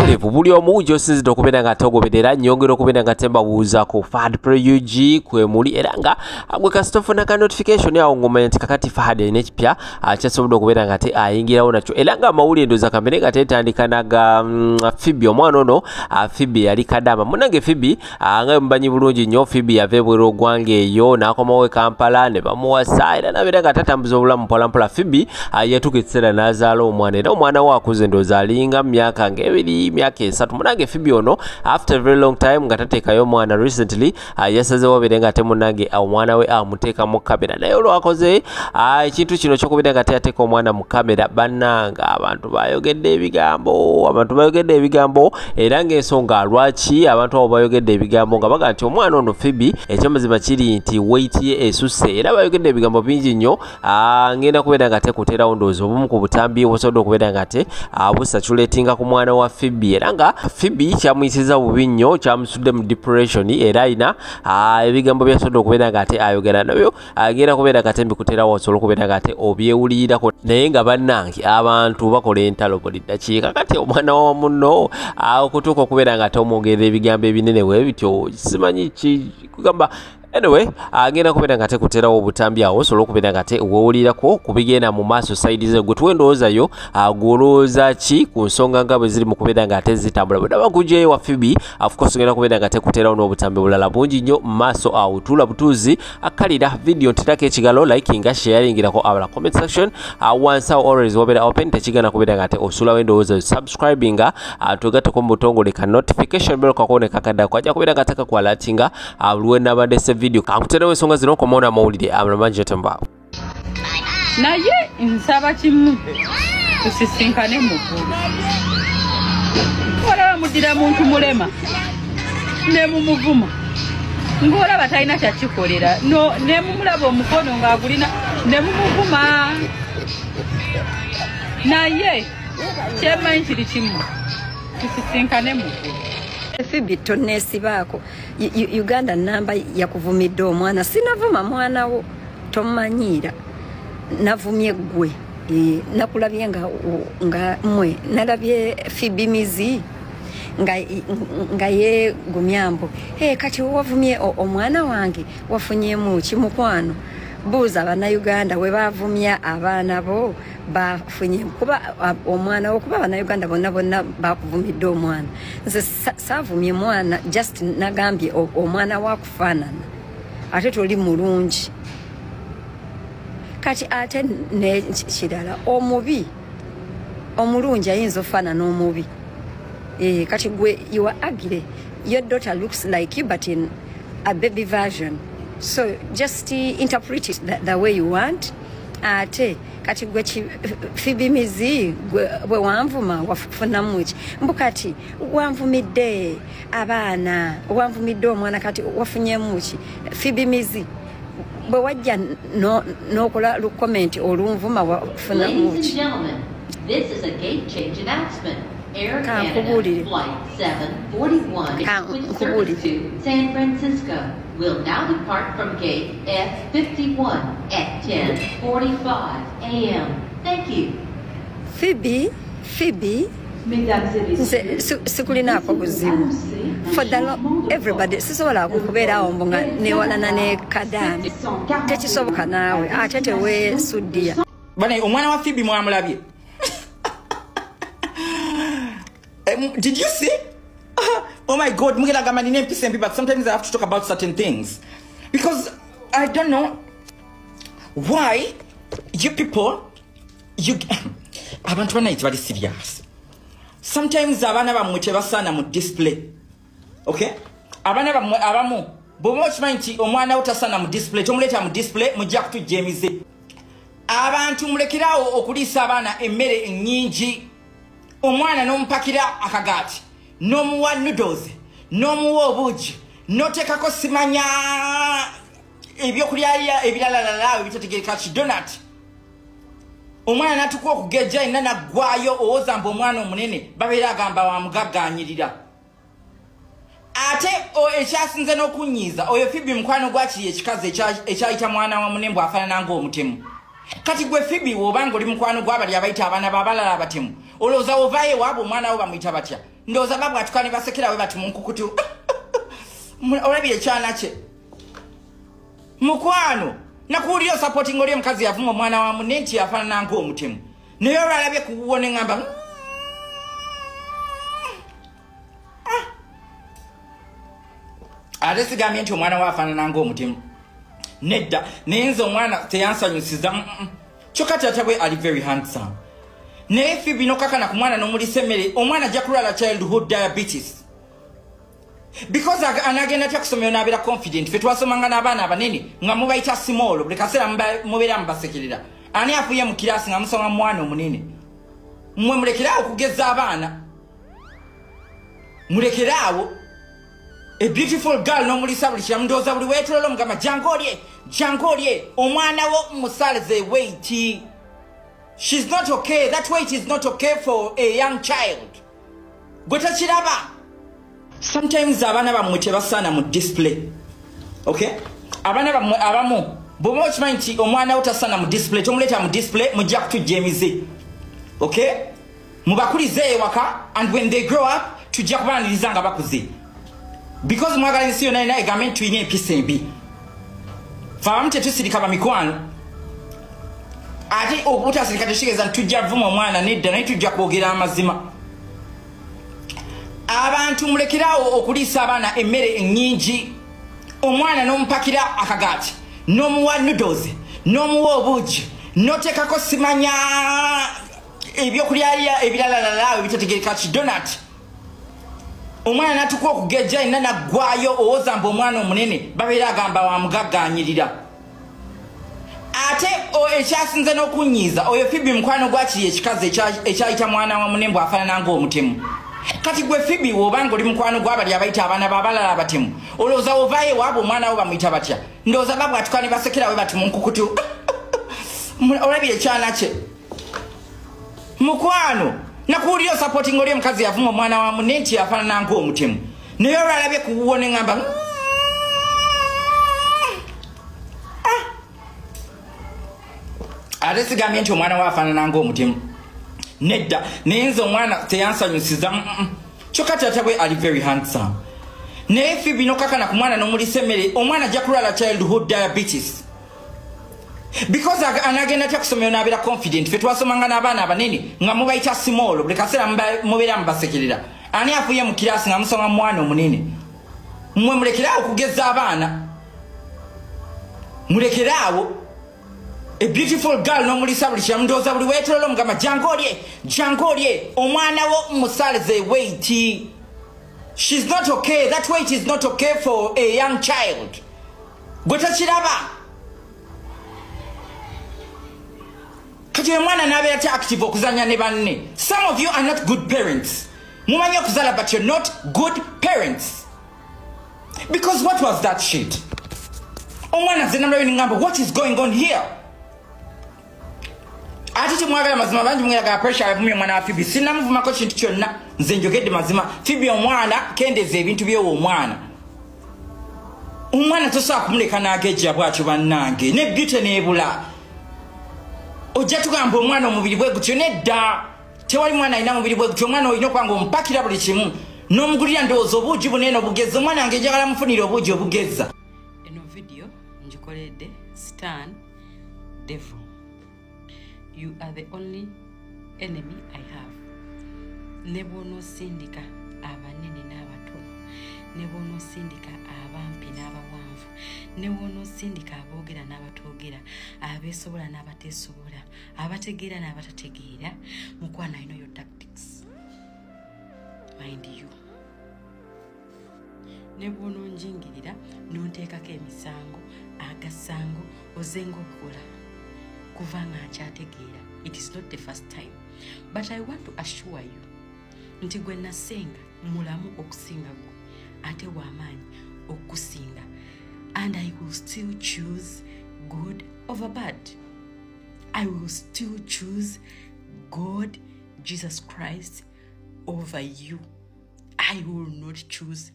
mweterevu buli omu gy'osinzidde okubeera nga togoberera nyongera okubeera nga tembabuuza ku Fahad Prayug kwemuli era nga gwe kasitofuna ka notification awo ng'omanya nti kakati Fahad alina ekipya kyasobodde okubeera nga ayingirawo nakyo era nga amawulire ndooza kamere nga teetandika naga Phoebe omwana ono Phoebe yali kadama munange Phoebe nga mubanyi bulungi nnyo Phoebe yava ebweru ogwanga eyo n'akomawo e Kampala ne bamuwasa era nabeera nga tatambuza obulamu mpolampola Phoebe yatuuka ekiseera n'azaala omwana era omwana we akuze ndooza alinga myaka ng'ebiri myaka esatu munange Phoebe ono after a very long time nga tateekayo omwana recently yasazeewo abeere nga temunange omwana we amuteeka mu kamera naye olwakoze ekintu kino ky'okubeera nga teyateeka omwana mu kamera bannanga abantu bayogedde ebigambo era ng'ensonga lwaki abantu abo bayogedde ebigambo nga baga nti omwana ono Phoebe ekyamazima kiri nti weight ye esusse era bayogedde ebigambo bingi nnyo ngenda kubeera nga tekuterawo ndowooza obumu ku butambi obusobodde okubeera nga busatuletinga ku mwana wa Phoebe era nga Phoebe kyamuyisiza bubi nnyo kyamusudde mu depression era ayina ebigambo byasobodde okubeera nga ayogera nabyo ngenda kubeera nga mbikuterawo osobola okubeera nga obyewulirirako naye nga bannange abantu bakola entalo buli ddakiika kati omwana wa munno okutuuka okubeera nga omwongerera ebigambo ebinene bwe bityo simanyi kigamba anyway agenda kubeera nga tekuterawo obutambi awo osobola okubeera nga weewulirako kubigenda mu maaso saidi ze gwe tuwendowoozayo gwolowooza ki ku nsonga nga bwe ziri mu kubeera nga zitambula bwe daba kujeyo wa Phoebe of course ogenda kubeera nga tekuterawo n'obutambi bulala bungi nnyo mu maaso awo tuula butuuzi akkalira video nterako ekigalo likinga sharingirako abala comment section once awo always wabeera open tekigana kubeera nga osulawo endowooza subscribinga tugatteko mu butongole ka notification bell kakuboneka kaddako ajja kubeera nga takakwalatinga buli nabadde video kankuterewo ensonga zino okomaona amawulire amulamanji atembaawo naye nsaba kimu tusisinkane muggulu olaba muddira muntu mulema ne mumuvuma ng'olaba talina kyakikolera ne mumulaba omukono ng'agulina ne mumuvuma naye kyemmanyi kiri kimu tusisinkane muggulu Phoebe tonneesibaako Uganda namba yakuvumidde omwana sinavuma mwana wo tomanyiira navumye gwe nakulabye nga mwe nalabye Phoebe mizi nga ye gumyambo kati wavumye omwana wange wafunyemu kimukwano buuza abannayuganda we bavumya abaana bo bafunye kuba omwana wo kuba abannayuganda bonna bakuvumidde omwana nze saavumye mwana just nagambye omwana wakufaanana ate toli mulungi kati ate nekirala omubi omulungi ayinza ofaanana omubi kati gwe you are ugly your daughter looks like you but in a baby version. So just interpret it the way you want. Ate kati gwe Phoebe mizi gwe wanvuma wafuna muki mbukati wanvumidde abaana wanvumidde omwana kati wafunye muki Phoebe mizi bwe wajja nokola comment olunvuma wafuna muki. This is a gate change announcement. Air Can't Canada Flight 741 Circuit to San Francisco will now depart from gate F51 at 10:45 a.m. Thank you. Phoebe. Sikulinako buzibu. For everybody, sisobola kubeera awo nga newalana ne kadami. Tekisoboka naawe ate tewe suddiya. Bane omwana wa Phoebe mwamulabye. Did you see? Oh my God, but sometimes I have to talk about certain things because I don't know why you people abantu bana it's very serious. Sometimes abana bamwe tebasana mu display. Okay? Abana bamwe abamu bomo chimanyi omwana utasana mu display tomuleta mu display mujja kutujemize. Abantu mulekirawo okulisa abana emmere ennyingi. Omwana n'omupakira akagati n'omuwa noodles n'omuwa obuugi n'oteekako simanya ebyokulya ebirala ebitategeereka ki donut omwana n'atukwa okugejja yenna naggwayo owooza mbu omwana omunene babeera agamba wamugagganyirira ate ekyasinze n'okunyiiza oyo Phoebe mukwano gwakiri ekikazi ekyayita mwana wa munembu afaanana ng'omutemu kati gwe Phoebe wobanga oli mukwano gw'abali abayita abaana b'abalala abatemu olowooza ovaayo waabo omwana wo bamuyita batya ndoza babu atukane basekera we batu munkukutu olabye kyana kye mukwano nakuulira supporting oli mkazi yavuma omwana wa munenti yafaanana ng'omutemu naye olwalabye kuwone ngamba ate sigambye nti omwana we afaanana ng'omutemu nedda naye nze omwana teyansanyusiza kyokka taata bwe ali very handsome naye Phoebe nokakana ku mwana n'omulisa emmere omwana ajja kulwala childhood diabetes because anagenda tya kusomero n'abeera confident fe twasomanga n'abaana abanene nga mubayita small buli kaseera mubeera mubasekerera ani afuye mu kiraasi nga musoma mwana omunene mmwe mulekeraawo okugeza abaana mulekeraawo a beautiful girl n'omulisa buli kiramu ndowooza buli weetolola omugamba jangu olye omwana wo musalize weight. She's not okay. That weight is not okay for a young child. Gota chiraba. Sometimes abana bamwe tebasana mu display. Okay? Abana bamwe abamu bomo chimanti omwana utasana mu display tomuleta mu display mujja kutujemize. Okay? Mubakulize waka and when they grow up tujja kubaniriza nga bakuze. Because mwagala nsiyo naye egamenti tuyinye empisa embi. Fahamu tetusirika ba mikwano. Ati obutasirika teshigeza ntujja vuma omwana nedda naye tujja kwogera amazima. Abantu mulekerawo okuliisa abaana emmere ennyingi. Omwana n'omupakira akagaati n'omuwa noodles n'omuwa obuugi n'oteekako simanya ebyokulya ebiralalala ebitategeereka kidonati. Omwana n'atukwa okugejja yenna naggwayo owooza mbu omwana omunene babeera agamba wamugagganyirira. Ate ekyasinze n'okunyiiza oyo Phoebe mukwano gwakiri ekikazi ekyayita mwana wa munembo afaanana ng'omutemu. Kati gwe Phoebe w'obanga oli mukwano gw'abali abayita abaana b'abalala abatemu olowooza ovaayo ewaabwe omwana wo bamuyita batya ndowooza babu atukane basekera we bati munkukutu olabye ekyana kye mukwano nakuulira supporting oli omukazi yavuma omwana wa munenti afaanana ng'omutemu naye olwalabye kuwone ngamba ate sigambye nti omwana we afaanana ng'omutemu nedda naye nze omwana teyansanyusiza kyokka taata bwe ali very handsome naye Phoebe nokakana ku mwana n'omulisa emmere omwana ajja kulwala childhood diabetes because anagenda tya kusomero n'abeera confident fe twasomanga n'abaana abanene nga mubayita small buli kaseera mubeera mubasekerera ani afuye mu kiraasi nga musoma mwana omunene mmwe mulekeraawo okugeza abaana mulekeraawo a beautiful girl n'omulisa buli kiramu ndowooza buli weetolola omugamba jangu olye omwana wo musalize weight. She's not okay. That weight is not okay for a young child. Gota chiraba. Kati mwana n'abeera ta active okuzanya ne banne. Some of you are not good parents. Mumanyi okuzala but you're not good parents. Because what was that shit? Omwana zenamulayo ngamba what is going on here? Ati timwagala mazima bangi mwagala pressure yavumye mwana wa Phoebe sinamuvumako kintu kyonna nze njogedde mazima Phoebe omwana kendeze ebintu byewo omwana tosobola kumuleka n'agejja bw'atyo bannange ne beauty n'ebula ojja tugamba omwana omubiri bwe gutyo nedda tewali mwana alina mubiri bwe gutyo omwana olina okwanga omupakira buli kimu n'omugulira ndowooza obuugi bunene obugeza omwana wange njagala mufunire obuugi obugeza. Eno video njikoledde Stan Devil. You are the only enemy I have. Nebono sindika abanene n'abatono. Nebono sindika abampi n'abawanvu. Nebono sindika aboogera n'abatoogera. Abeesobola n'abateesobola. Abategeera n'abatategeera. Mukwana, I know your tactics. Mind you. Nebono njingirira n'onteekako emisango agasango ozenga okukola. Kuvanga akyategeera. It is not the first time. But I want to assure you nti gwe nasenga mulamu okusinga gwe ate w'amaanyi okusinga, and I will still choose good over bad. I will still choose God, Jesus Christ, over you. I will not choose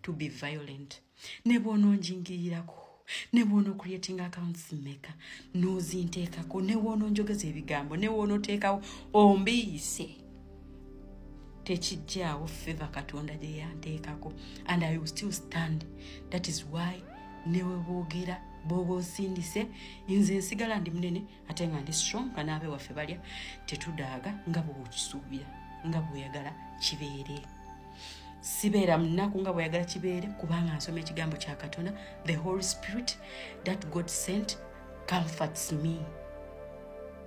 to be violent. Nebono njingirirako, nebono creating accounts maker, nozinteekako, nebono njogeza ebigambo, nebono teekawo ombiise. tekijjaawo favor Katonda gye yanteekako, and I will still stand. That is why newe boogera bw'oba osindise nze nsigala ndi munene ate nga ndi strong, kanaabe waffe balya tetudaaga nga bw'okisuubira, nga bw'oyagala kibeere. Sibeera munaku nga bw'oyagala kibeere, kubanga nsoma ekigambo kya Katonda. The Holy Spirit that God sent comforts me.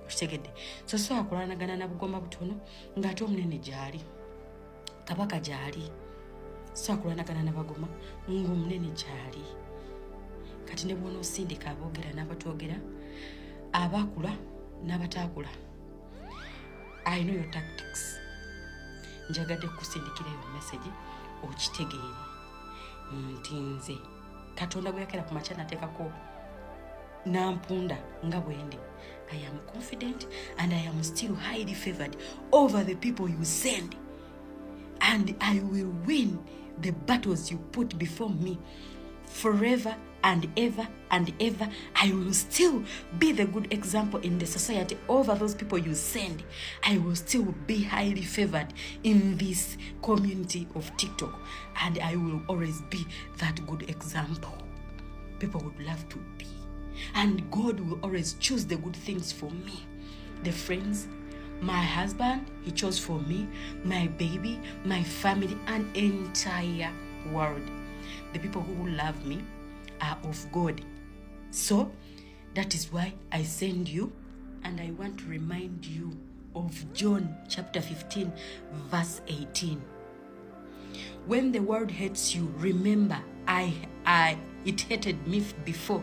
Okitegedde? So akulwanagana na bugoma butono ng'ate omunene gy'ali, kabaka gy'ali. So akulwanagana na bagoma ng'omunene gy'ali. Kati ne bw'ona osindika aboogera n'abatoogera, abakula n'abataakula. I know your tactics. Njagadde kusindikira eyo message okitegeere nti nze Katonda bwe yakera ku makya nateekako nampunda nga bwendi. I am confident and I am still highly favored over the people you send, and I will win the battles you put before me forever and ever and ever. I will still be the good example in the society over those people you send. I will still be highly favored in this community of TikTok, and I will always be that good example people would love to be. And God will always choose the good things for me. The friends, my husband, he chose for me, my baby, my family, and entire world. The people who love me are of God. So that is why I send you, and I want to remind you of John chapter 15 verse 18. When the world hates you, remember it hated me before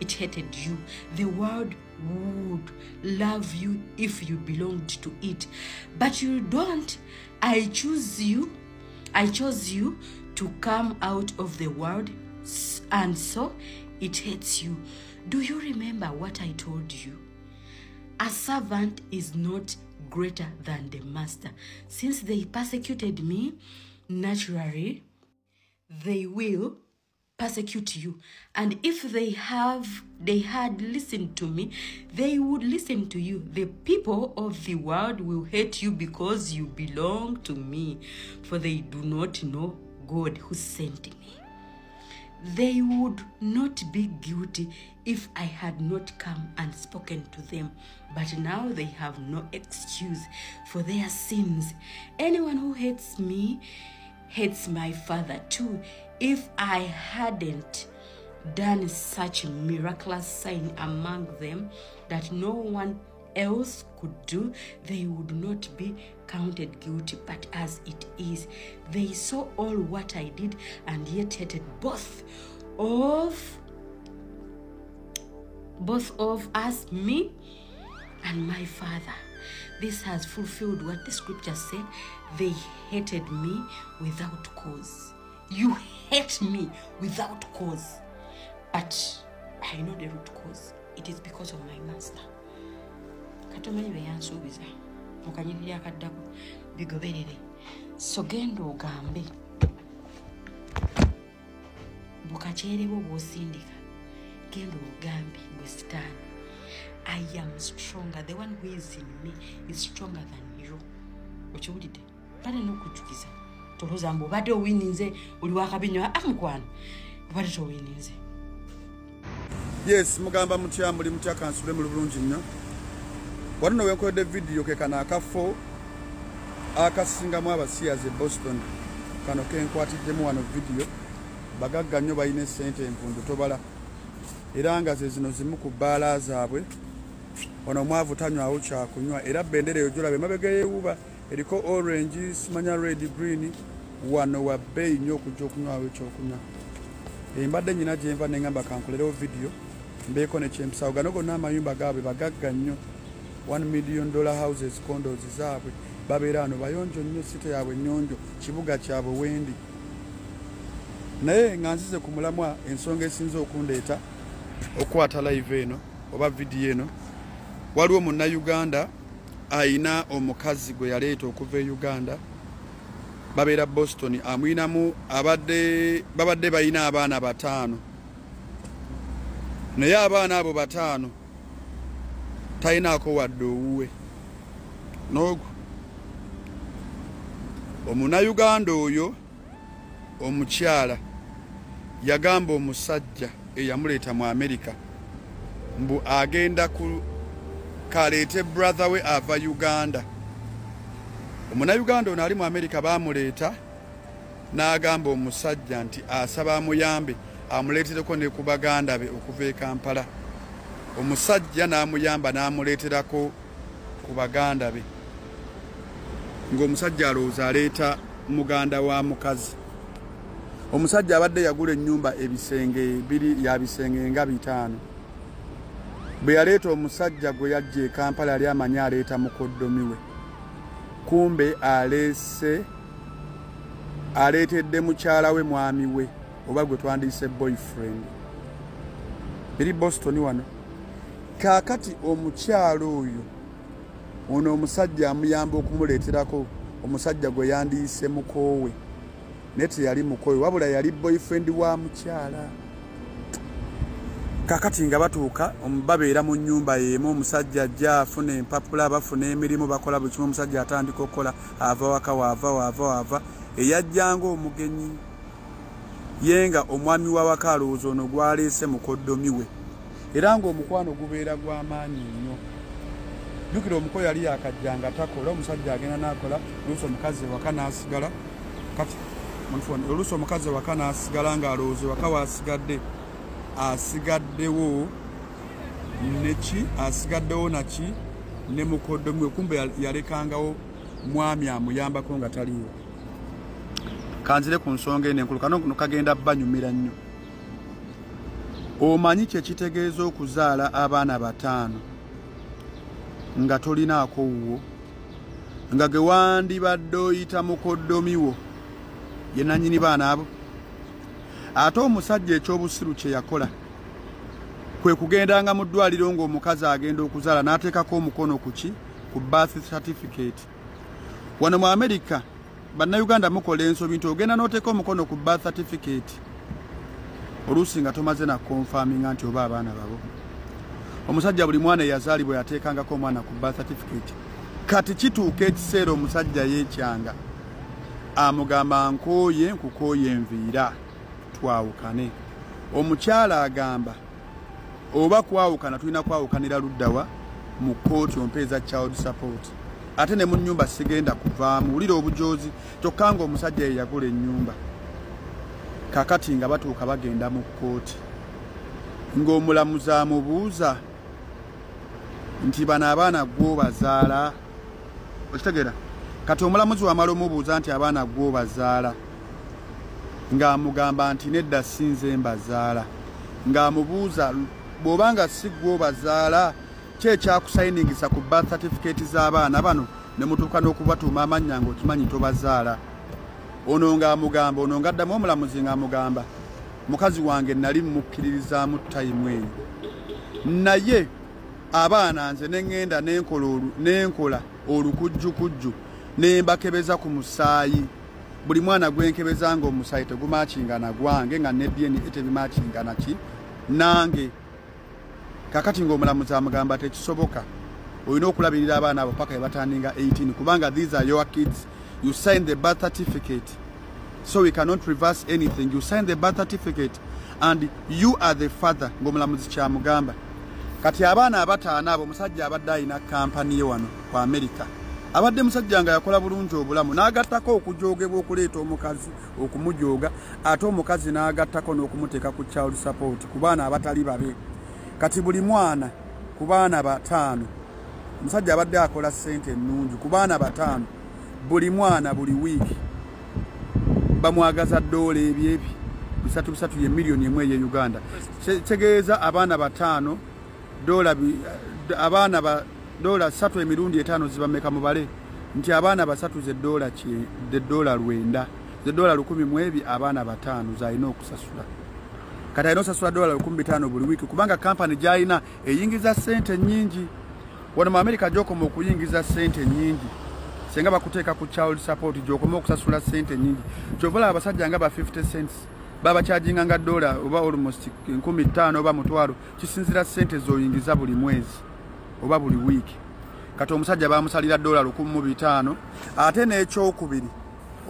it hated you. The world would love you if you belonged to it, but you don't. I chose you to come out of the world, and so it hates you. Do you remember what I told you? A servant is not greater than the master. Since they persecuted me, naturally they will persecute you. And if they had listened to me, they would listen to you. The people of the world will hate you because you belong to me, for they do not know God who sent me. They would not be guilty if I had not come and spoken to them, but now they have no excuse for their sins. Anyone who hates me hates my Father too. If I hadn't done such miraculous sign among them that no one else could do, they would not be counted guilty. But as it is, they saw all what I did and yet hated both of us, me and my Father. This has fulfilled what the scripture said. They hated me without cause. You hate me without cause, but I know the root cause. It is because of my master. Katomanyi be yansuubiza mukanyirira akaddako bigoberere. So genda ogambe bukakyerebo bw'osindika, genda ogambe gwe sitaani, I am stronger. The one who is in me is stronger than you. Okiwulidde? Bale n'okujjukiza tolooza mbu obadde owininze oli wakabinywa amukwano obadde towininze. Yes, mugamba mutya muli mutya kansule mu bulungi nnyo. Wano wenkodde video ke kana akafo akasingamu abasiyazi e Boston. Kano kenkwatiddemu wano video bagagga nnyo balina ssente empundu tobala. Era nga ze zino zimu ku bbaala zaabwe. Ono mwavu tanywawo kyakunywa era bendera eyo gyolabe mabega yeewuba eriko orange, simanya red, green. Wano wa bbeeyi nnyo okujja okunywawo ekyokunywa. Mbadde nnyina gye nva ne ngamba kankolerewo video mbeeko ne kyempisawo. Gano gonna amayumba gaabwe bagagga nnyo. $1 million houses, condos zaabwe babeera ano bayonjo nnyo, site yaabwe nnyonjo, kibuga kyabwe wendi. Naye nga nzize ku mulamwa ensonga esinza okundeeta okwata live eno oba video eno, waliwo Munnayuganda ayina omukazi gwe yaleeta okuva e Uganda, babeera Boston, amwinamu babadde bayina abaana 5, naye abaana abo 5 talinaako wadde owuwe. N'ogwo Omunayuganda oyo omukyala yagamba omusajja eyamuleeta mu America mbu agenda ku kaleete brother we ava Uganda. Omunayuganda ono ali mu America bamuleeta n'agamba omusajja nti asaba amuyambe amuleetereko ne ku baganda be okuva e Kampala. Omusajja n'amuyamba n'amuleeterako ku baganda be ng'omusajja alowooza aleeta muganda wa mukazi. Omusajja abadde yagula ennyumba ebisenge biri ya bisenge nga 5. Bwe yaleeta omusajja gwe yajja e Kampala yali amanya aleeta mukoddomi we. Kumbe aleetedde mukyala we mwami we oba gwe twandiyise boyfriend. Biri Boston wano. Kaakati omukyalo oyo ono omusajja amuyamba okumuleeterako omusajja gwe yandiyise mukoowe. Nete yali mukoowe wabula yali boyfriend wa mukyala. Kakati nga batuuka babeera mu nnyumba y'emu omusajja ajja afuna empapula bafuna emirimu bakola buli kimu omusajja atandika okukola ava waka waava eyajjanga omugenyi yenga omwami wa waka alowooza ono gwaleese mukoddomi we era ng'omukwano gubeera gw'amaanyi nnyo. Jjukira omuko yali yakajjanga takola omusajja agenda n'akola oluusi omukazi ewaka n'asigala kati oluusi omukazi ewaka n'asigala ng'alowooza ewaka waasigadde asigaddewo naki ne mukoddomi we kumbe yalekangawo mwami amuyambako nga taliiwo. Kanzire ku nsonga eno enkulu kano kagenda banyumira nnyo. Omanyi kye kitegeeza okuzaala abaana 5 nga tolinaako wuwo nga ge wandibadde oyita mukoddomi wo ye nannyini baana abo. Ate omusajja ekyobusiru kye yakola kwe kugendanga mu ddwaliro ng'omukazi agenda okuzaala n'ateekako omukono ku birth certificate. Wano mu America bannayuganda mukola ensobi nti ogenda n'oteeka omukono ku birth certificate oluusi nga tomaze na confirminga nti oba abaana babo. Omusajja buli mwana eyazaalibwa yateekangako omwana ku birth certificate. Kati kituuka ekiseera omusajja yeekyanga amugamba nkukooye enviira twawukane. Omukyala agamba oba kwawukana tulina kwawukanira luddawa mu kkooti ompeeza child support. Ate ne mu nnyumba sigenda kuvaamu wulira obujoozi kyokka ng'omusajja ye yagula ennyumba. Kakati nga batuuka bagenda mu kkooti ng'omulamuzi amubuuza nti bano abaana gw'obazaala okitegeera. Kati omulamuzi wamala omubuuza nti abaana gw'obazaala ng'amugamba nti nedda sinze mbazaala. Ng'amubuuza bw'obanga si gw'obazaala ki ekyakusayiningisa ku birth certificate z'abaana bano ne mutuuka n'okubatuuma amannya ng'okimanyi tobazaala. Ono ng'amugamba ono ng'addamu omulamuzi ng'amugamba mukazi wange nali mukkiririzaamu tayimu eyo naye abaana nze ne ŋŋenda n'enkola olukujjukujju ne mbakebeza ku musaayi. Buli mwana gwenkebeza ng'omusaayi tegumaakingana gwange nga ne DNA tebimaakingana ki nange. Kakati ng'omulamuzi amugamba tekisoboka olina okulabirira abaana abo paka batandinga 18 kubanga these are your kids. You sign the birth certificate so we cannot reverse anything. You sign the birth certificate and you are the father. Ng'omulamuzi kyamugamba. Kati abaana abataano abo musajja abadde alina kampani ye wano ku America. Abadde musajja nga yakola bulungi obulamu n'agattako okujoogebwa okuleeta omukazi okumujooga ate omukazi n'agattako n'okumuteeka ku child support ku baana abatali babe. Kati buli mwana ku baana 5 omusajja abadde akola ssente ennungi ku baana 5 buli mwana buli wiiki bamwagaza $3 ebyebi 3 ye miliyoni emwe ye Uganda. Kitegeeza abaana 5 abaana ba $3 emirundi 5 zibameka mubale nti abaana 3 ze $9 ze $10 mu ebi abaana 5 zalina okusasula. Kati alina osasula $15 buli wiiki kubanga kampani gy'alina eyingiza ssente nnyingi. Wano mu America gy'okoma okuyingiza ssente nnyingi senga bakuteeka ku child support gy'okoma okusasula ssente nnyingi. Ky'ovala abasajja nga ba 50 cents baba charginga nga $1 oba almost 15 oba mutwalo kisinzira ssente z'oyingiza buli mwezi oba buli wiiki. Kati omusajja bamusalira $1,500 ate n'ekyokubiri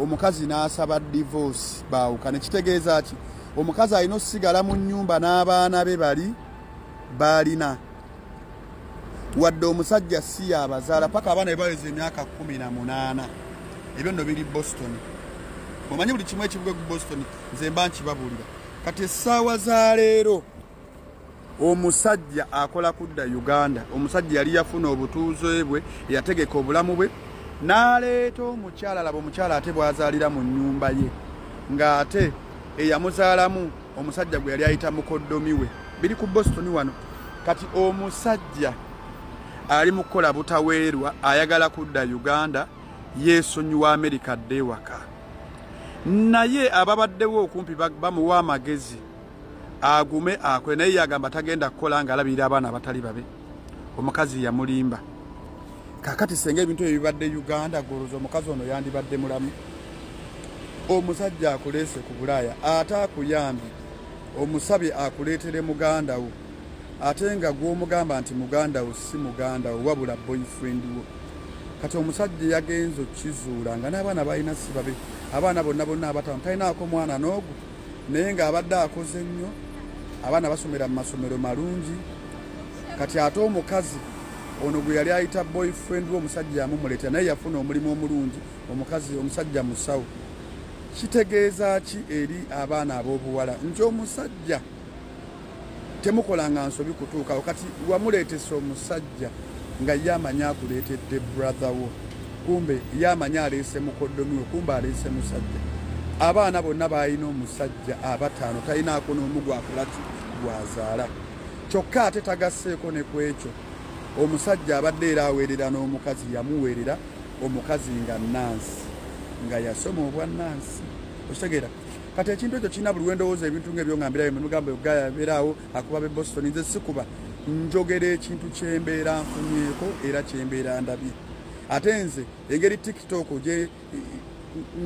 omukazi n'asaba divorce baawukane. Kitegeeza ki? Omukazi alina osigala mu nnyumba n'abaana be balina wadde omusajja si yabazaala paka abaana bebaweza emyaka 18. Ebyo nno biri Boston. Omanyi buli kimu ekivuga ku Boston nze mba nkibabuulira. Kati essaawa za leero omusajja akola kudda Uganda. Omusajja yali yafuna obutuuze bwe, yategeka obulamu bwe, n'aleeta omukyala. Laba omukyala ate bw'azaalira mu nnyumba ye, ng'ate eyamuzaalamu omusajja gwe yali ayita mukoddomi we. Biri ku Boston wano. Kati omusajja ali mu kukola butaweerwa, ayagala kudda Uganda, yeesonyiwa Amerika adde ewaka. Naye ababaddewo okumpi bamuwa amagezi agume akwe, naye yagamba tagenda kukola ng'alabirira abaana abatali babe. Omukazi yamulimba. Kakati senga ebintu ebibadde Uganda, goloza omukazi ono yandibadde mulamu. Omusajja akuleese ku Bulaaya ate akuyambi, omusabye akuleetere muganda wo, ate nga gw'omugamba nti muganda wo si muganda wo wabula boyfriend wo. Kati omusajja yagenzo kizuula nga n'abaana balina si babe, abaana bonna abataano talinaako mwana n'ogu, naye ng'abadde akoze nnyo, abaana basomera mu masomero malungi. Kati ate omukazi ono gwe yali ayita boyfriend wo omusajja yamumuleetera, naye yafuna omulimu omulungi, omusajja musawo. Kitegeeza ki eri abaana ab'obuwala nti omusajja temukolanga nsobi kutuukawo. Kati wamuleetesa omusajja nga yamanya akuleetedde brother wo, kumbe yamanya aleese mukoddomi we, kumbe aleese musajja. Abaana bonna balina omusajja abataano, talinaako n'omu gwakolaki gwazaala. Kyokka ate tagasseeko ne ku ekyo, omusajja abadde era aweerera n'omukazi yamuweerera, omukazi nga Nansi, nga yasoma obwannansi. Okitegeera? Kati ekintu ekyo kirina buli wendowooza ebintu ng'ebyo nga mbirayo mugamba Uganda yabeeraawo akuba be Boston. Nze sikuba, njogera ekintu kyembeera nfunyeeko era kyembeera ndabye. Ate nze engeri TikTok gye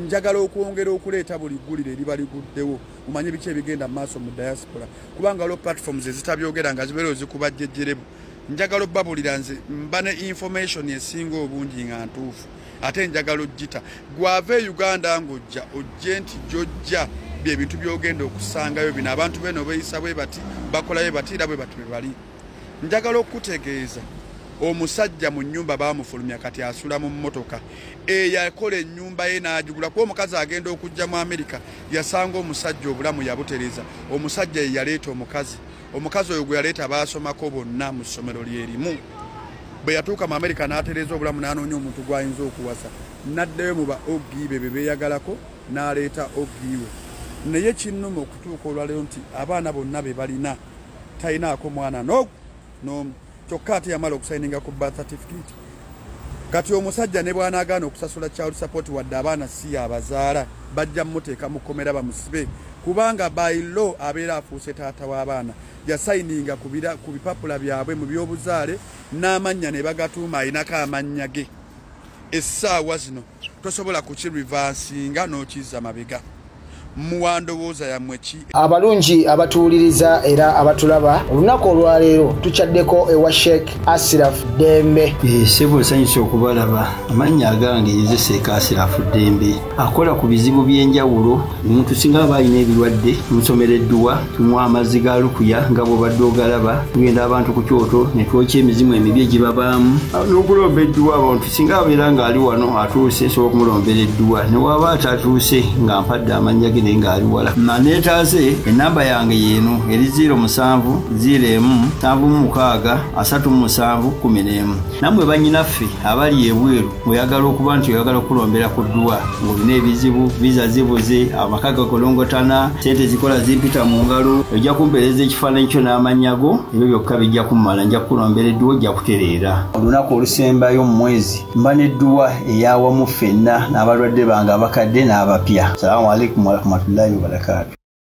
njagala okwongera okuleeta buli ggulire eriba liguddewo, mumanye biki ebigenda mu maaso mu diaspora, kubanga waliwo platforms ezitabyogera nga zibeera ozikubajjejjerebu. Njagala obbabulira nze mba ne information esinga obungi nga ntuufu, ate njagala oggita gwave Uganda ng'ojja ojje nti gy'ojja byebintu by'ogenda okusangayo bino. Abantu beno beeyisa bwe bati, bakolayo bati, era bwe bati bwe bali. Njagala okutegeeza omusajja mu nnyumba baamufulumya, kati asula mu mmotoka. Eyakola ennyumba ye n'agigula kuba omukazi agenda okujja mu Amerika, yasanga omusajja obulamu yabutereza. Omusajja ye yaleeta omukazi. Omukazi oyo gwe yaleeta baasomako bonna mu ssomero lyerimu. Bwe yatuuka mu Amerika n'atereza obulamu, n'anoonya omuntu gw'ayinza okuwasa, n'addayo mu ba ogiibe be beeyagalako, n'aleeta ogiiwe. Naye kinnuma okutuuka olwaleero nti abaana bonna be balina talinaako mwana n'omu. Kyokka ate yamala okusayininga ku birth certificate. Kati omusajja ne bw'anaagaana okusasula child support wadde abaana si yabazaala, bajja mmuteeka mu kkomera bamusibe, kubanga by law abeera afuuse taata w'abaana. Yasayininga ku bipapula byabwe mu by'obuzaale n'amannya ne bagatuuma ayinako amannya ge. Essaawa zino tosobola kukirivansinga n'okizza mabega. Muwandowooza yammwe ki? Abalungi abatuwuliriza era abatulaba, olunaku olwaleero tukyaddeko ewa Sheikh Ashraf Dembe. Ssebo nsanyusa okubalaba. Amannya agange Seeka Ashraf Dembe. Akola ku bizibu by'enjawulo. Omuntu singa aba alina ebirwadde, tumusomereddwa, tumuwa amazzi ga lukuya nga bw'obadde ogalaba, tugenda abantu ku kyoto ne twokya emizimu emibi egibabaamu. N'okulomba edduwa, abantu singa abeera ng'ali wano atuuse, sobola okumulombera edduwa. Ne waba atatuuse nga mpadde amannya ge ngali wala manetaze enamba yange yeno eri 0701763711 namwe banyinaffe abali ebweru oyagala okuba nti oyagala okulombera ku ddwa ng'olina ebizibu visa zibuze amakaga kolongotana sente zikola zimpita mu ngalo ojja kumpereza ekifaananyi kyo n'amanyago ebyo byokka bijja kummala nja kulombera edduwa ojja kutereera olunaku olusembayo mu mwezi mba n'edduwa eyawamu ffenna n'abalwadde bange abakadde n'abapya. Assalamu alaikum warahmatullahi wabarakatuh.